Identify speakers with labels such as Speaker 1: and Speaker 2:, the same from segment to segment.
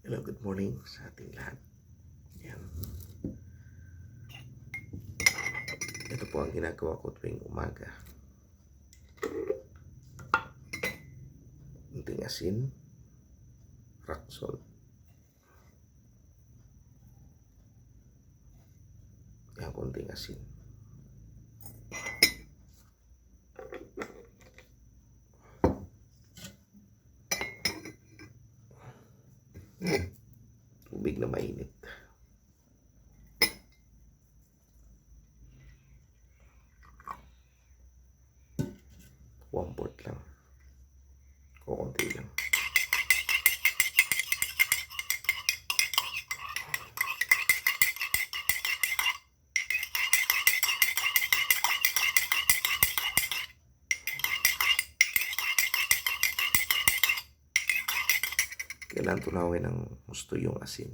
Speaker 1: Hello, good morning sa ating lahat. Yan. Ito po ang ginagawa ko tuwing umaga. Kunting asin, rock salt. Yan, kunting asin. Tubig na mainit. One-fourth lang. Kukunti lang. Kailangan tunawin ng gusto yung asin.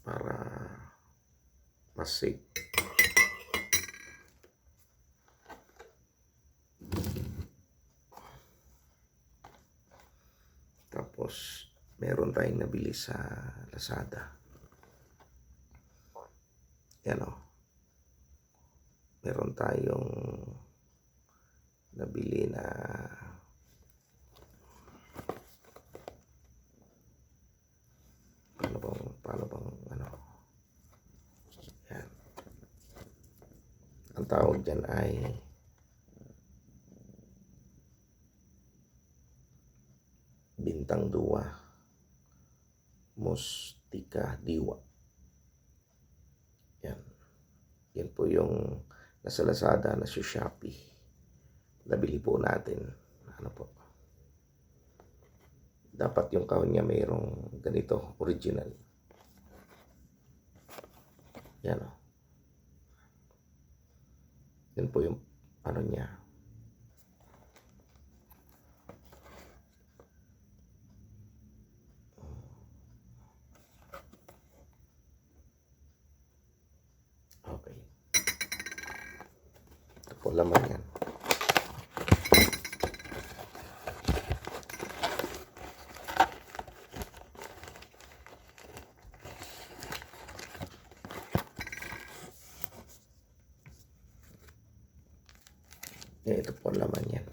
Speaker 1: Para mas safe. Tapos, meron tayong nabili sa Lazada. Yan o. Meron tayong nabili na paano bang ano, yan. Ang tawag dyan ay Bintang Dua Mustika Diwa. Yan. Yan po yung nasa Lazada, nasa Shopee. Nabili po natin. Ano po? Dapat yung kahon niya mayroong ganito, original. Yan o. Yan po yung ano niya. Okay. Ito po laman yan. Ito po laman yan.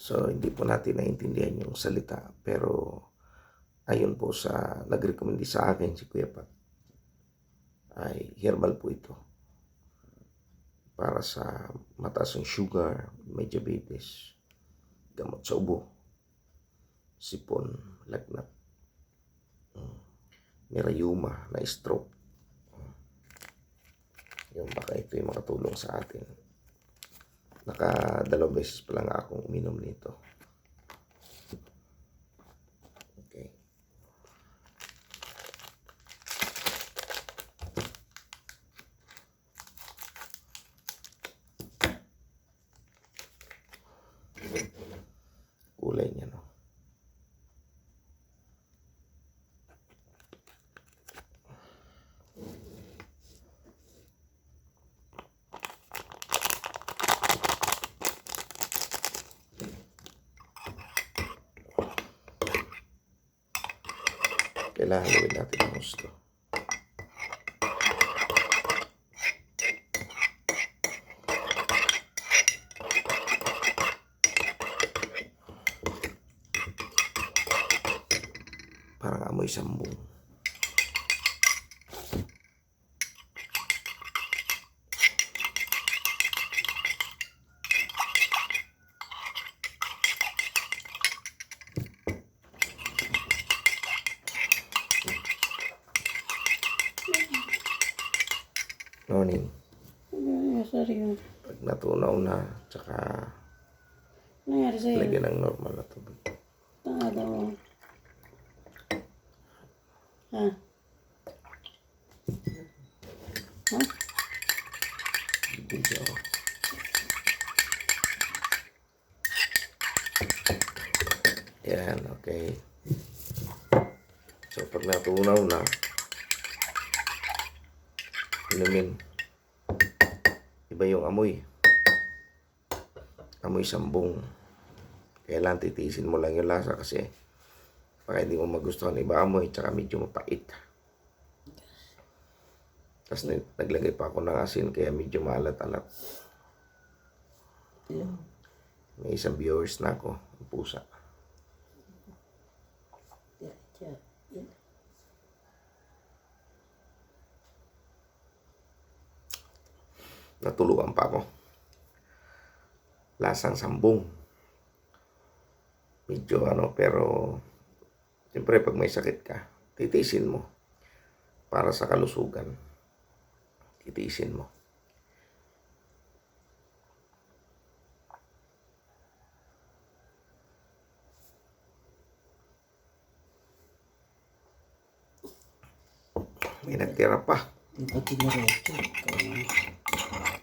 Speaker 1: So, hindi po natin naiintindihan yung salita. Pero, ayon po sa nag-recommend sa akin si Kuya Pat, ay herbal po ito. Para sa mataas ng sugar, may diabetes, gamot sa ubo, sipon, lagnat, may rayuma, na stroke. Yung baka ito yung makatulong sa atin. Nakadalawang beses pa lang akong uminom nito. Okay. Kulay niya, no? Kailangan gawin natin ang gusto. Parang amoy sambong. Morning.
Speaker 2: Sorry.
Speaker 1: Pag natunaw na, tsaka
Speaker 2: Nangyari sa'yo?
Speaker 1: lagyan ng normal na tubig.
Speaker 2: Tanga daw. Ha? Ha?
Speaker 1: Video. Yan, okay. So, pag natunaw na, inumin. Iba yung amoy. Amoy sambong. Kailan titiisin mo lang yung lasa kasi baka hindi mo magustuhan iba amoy, tsaka medyo mapait. Tapos naglagay pa ako ng asin kaya medyo maalat-alat. May isang viewers na ako, ang pusa. Natuluan pa ako. Lasang sambong. Medyo pero siyempre pag may sakit ka, titiisin mo. Para sa kalusugan, titiisin mo. May nagtira pa.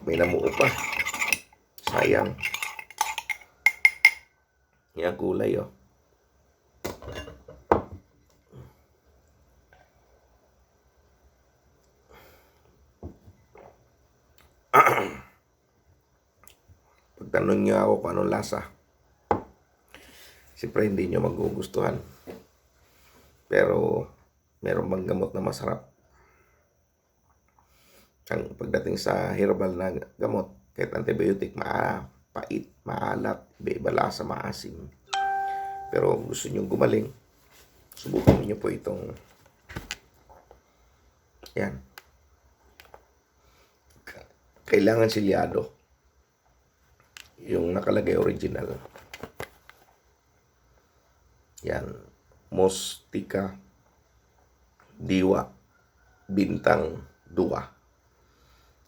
Speaker 1: May namuo pa. Sayang. Yan kulay oh. Pagtanong niyo ako kung anong lasa, siyempre hindi niyo magugustuhan. Pero meron bang gamot na masarap? Ang pagdating sa herbal na gamot, kahit antibiotic, pait, maalat, iba-iba lasa, maasim. Pero kung gusto nyo gumaling, subukan nyo po itong yan. Kailangan silyado. Yung nakalagay original. Yan. Mustika Diwa Bintang Dua.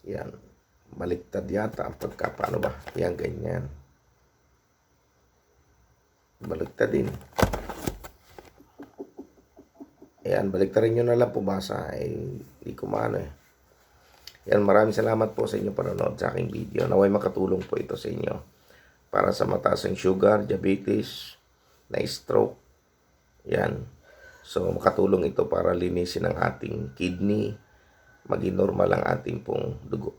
Speaker 1: Yan. Baliktad yata ang paano ba? Yan, ganyan. Baliktad din. Ayan, baliktarin nyo na lang po basa. Hindi ko maano eh. Yan, maraming salamat po sa inyo panonood sa aking video. Naway makatulong po ito sa inyo. Para sa mataas ang sugar, diabetes, na stroke. Yan. So, makatulong ito para linisin ang ating kidney, maging normal ang ating pong dugo.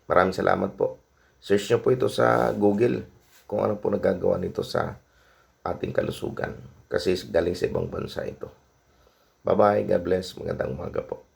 Speaker 1: Maraming salamat po. Search nyo po ito sa Google kung ano po nagagawa nito sa ating kalusugan. Kasi galing sa ibang bansa ito. Bye-bye. God bless. Magandang umaga po.